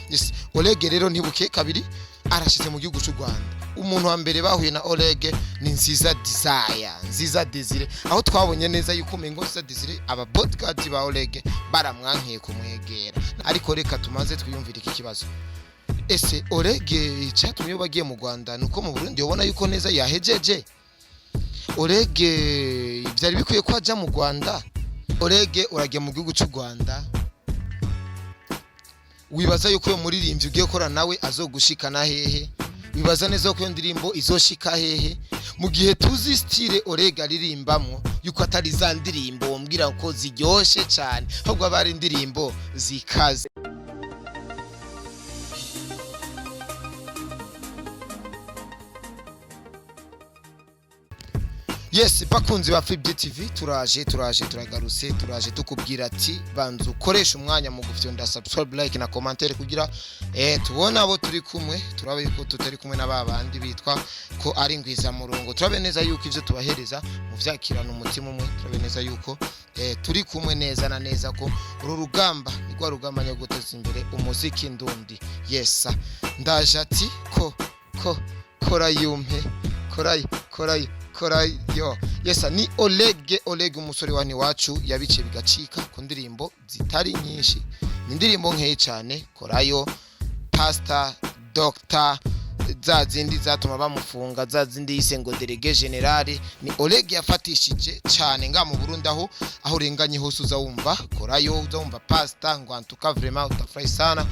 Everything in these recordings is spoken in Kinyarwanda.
Yes, Oleg rero ntibuke kabiri arashize mu gihugu cy'u Rwanda. Umuntu wa mbere bahuye na Oleg ni Nziza Desire, Nziza Desire, aho twabonye neza yuko mengo Nziza Desire aba bodyguard ba Oleg baramwankiye kumwegera. Ariko reka tumaze twiyumvira iki kibazo. Ese Oleg cyatumye bagiye mu Rwanda nuko mu Burundi ubona yuko neza yahejeje. Oleg byari bikwiye ko ajya mu Rwanda. Oleg uragiye mu gihugu cy'u Rwanda, wibaza yuko umuririmbyi ugiye gukora nawe azogushikana hehe? Wibaza neza ko iyo ndirimbo izoshika hehe? Mu gihe tuzi style Oleg aririmbamo yuko atari za ndirimbo wombwira ko ziryoshe cyane, ahubwo abari indirimbo zikaze. Yes, bakunzi ba Flip TV turaje turagarutse tukubwira ati banzu ukoresha umwanya mu gufyonda subscribe, like na commentaire kugira tubona abo turi kumwe, turabe yuko tutari kumwe n'ababandi bitwa ko ari ngwiza murongo. Turabe neza yuko ivyo tubahereza mu vyakirana umutima umwe, turabe neza yuko turi kumwe neza na neza ko uru rugamba nigwa rugamba nyo guteza imbere umuziki ndundi. Yes, ndaje ati kora yumpe korayo. Yes, ni Oleg umusore wani wacu yabice bigacika ku ndirimbo zitari nyinshi, ni indirimbo nkeye cyane. Korayo, Pastor, Doctor, za zindi zatuma bamufunga, za zindi yise ngo Délégué Général, ni Oleg yafatishije cyane nga mu Burundi aho urenganye hose uzawumva Korayo, uzawumva Pastor, ngo antuka vraiment utafurahi sana.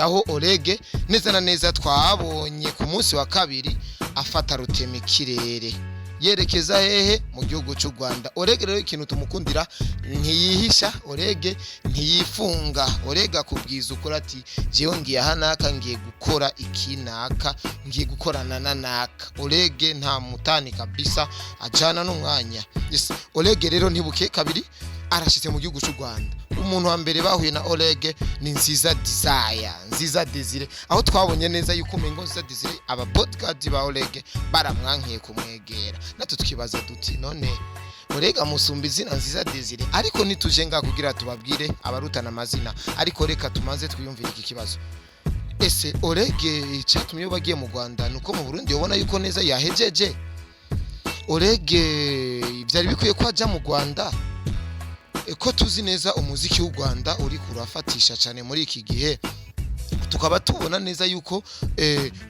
Aho Oleg neza na neza twabonye ku munsi wa kabiri afata rutema ikirere yerekeza hehe mu gihugu cy'u Rwanda. Oleg rero ikintu tumukundira ntiyihisha, Oleg ntiyifunga. Oleg akubwiza ukora ati jewe ngiye hanaka ngiye gukora ikinaka, ngiye gukorana na naka. Oleg nta mutani kabisa, ajana n'umwanya. Yes, Oleg rero ntibuke kabiri arashize mu gihugu cy'u Rwanda. Umuntu wa mbere bahuye na Oleg ni Nziza Desire, Nziza Desire, aho twabonye neza yuko mengo Nziza Desire aba bodyguard ba Oleg baramwankiye kumwegera. Natwe tukibaza duti none Oleg amusumba izina Nziza Desire, ariko nituje nga kugira tubabwire abarutana amazina. Ariko reka tumaze twiyumvira iki kibazo. Ese Oleg cyatumye bagiye mu Rwanda nuko mu Burundi ubona yuko neza yahejeje. Oleg byari bikwiye ko ajya mu Rwanda, ko tuzi neza umuziki w'u Rwanda uri kurafatisha cyane muri iki gihe. Tukaba tubona neza yuko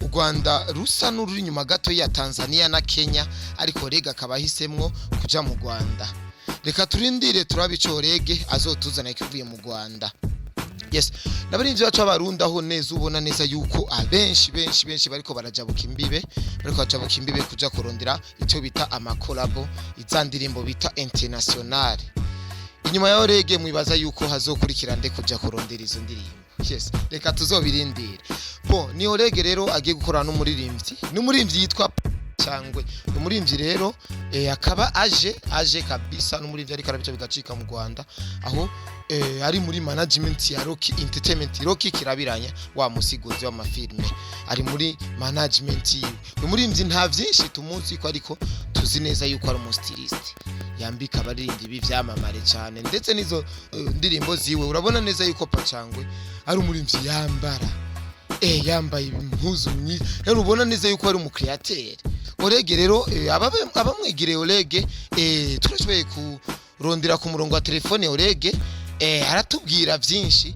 u Rwanda rusa n'ururi nyuma gato ya Tanzania na Kenya, ariko Oleg akaba ahisemwo kuja mu Rwanda. Reka turindire turabico Oleg azotuzana ikivuye mu Rwanda. Yes, nabarinzi bacu abarunda aho neza ubona neza yuko abenshi bariko barajabuka imbibe kuja kurondera icyo bita amakolabo, izandirimbo bita international. Inyuma ya Oleg mwibaza yuko hazokurikira nde kuja kurondera izo ndirimbo. Yes, reka tuzobirindira. Ni Oleg rero agiye gukorana n'umuririmbyi yitwa cyangwe. Umuririmbyi rero akaba aje kabisa, n'umuririmbyi ariko arabica bigacika mu Rwanda, aho ari muri management ya Rocky Entertainment. Rocky kirabiranya wa musiguzi w'amafilme, ari muri management yiwe. Umuririmbyi nta byinshi tumuzi ko, ariko tuzi neza yuko ari umustilist, yambika abaririmbyi b'ivyamamare cyane, ndetse nizo ndirimbo ziwe urabona neza yuko Pacangwe ari umuririmbyi yambaye impuzu nyinshi, rero ubona neza yuko ari umukreateur. Oleg rero abamwegereye Oleg turashoboye kurondera ku murongo wa telefone Oleg aratubwira byinshi.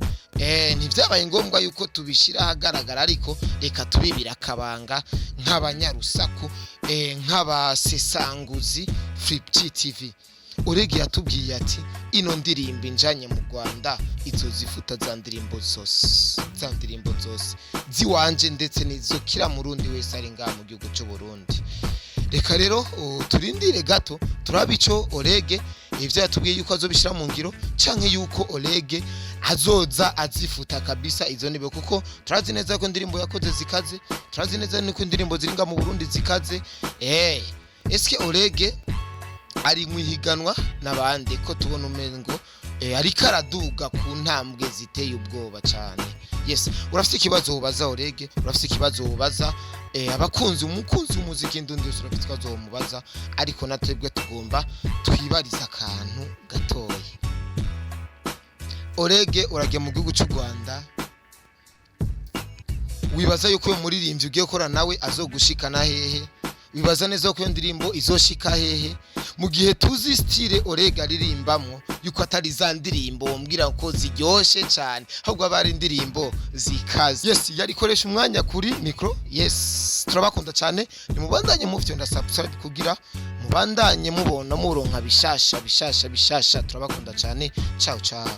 Ntivyabaye ngombwa yuko tubishira ahagaragara, ariko reka tubibira akabanga nk'abanyarusaku, nk'abasesanguzi Flip TV. Oleg yatubwiye ati ino ndirimbo injanye mu Rwanda izozifuta za ndirimbo zose ziwanje, ndetse nizo kira murundi wese ari nga mu gihugu cyo Burundi. Reka rero turindire gato turabico Oleg ivyo yatubwiye yuko azobishira mu ngiro, canke yuko Oleg azoza azifuta kabisa izo nibe, kuko turazi neza ko indirimbo yakoze zikaze, turazi neza nuko indirimbo ziringa mu Burundi zikaze. Eske Oleg ari mwihiganwa nabandi ko tubona umengo ariko araduga ku ntambwe ziteye ubwoba cyane. Yes, urafite ikibazo ubaza Oleg, urafite ikibazo ubaza abakunzi umuziki ndundi, urafite ikibazo umubaza, ariko natwebwe tugomba twibariza akantu gatoya. Oleg uragiye mu gihugu cy'u Rwanda, wibaza yuko uyo muririmbyi ugiye gukora nawe azogushikana hehe, wibaza neza ko iyo ndirimbo izoshika hehe, mu gihe tuzi style Oleg aririmbamwo yuko atari za ndirimbo mbwira ko ziryoshe cyane, ahubwo abari indirimbo zikaze. Yes, yari koresha umwanya kuri micro. Yes, turabakunda cyane, nimubandanye muvyo nda subscribe kugira mubandanye mubona muronka bishasha, turabakunda cyane. Ciao ciao.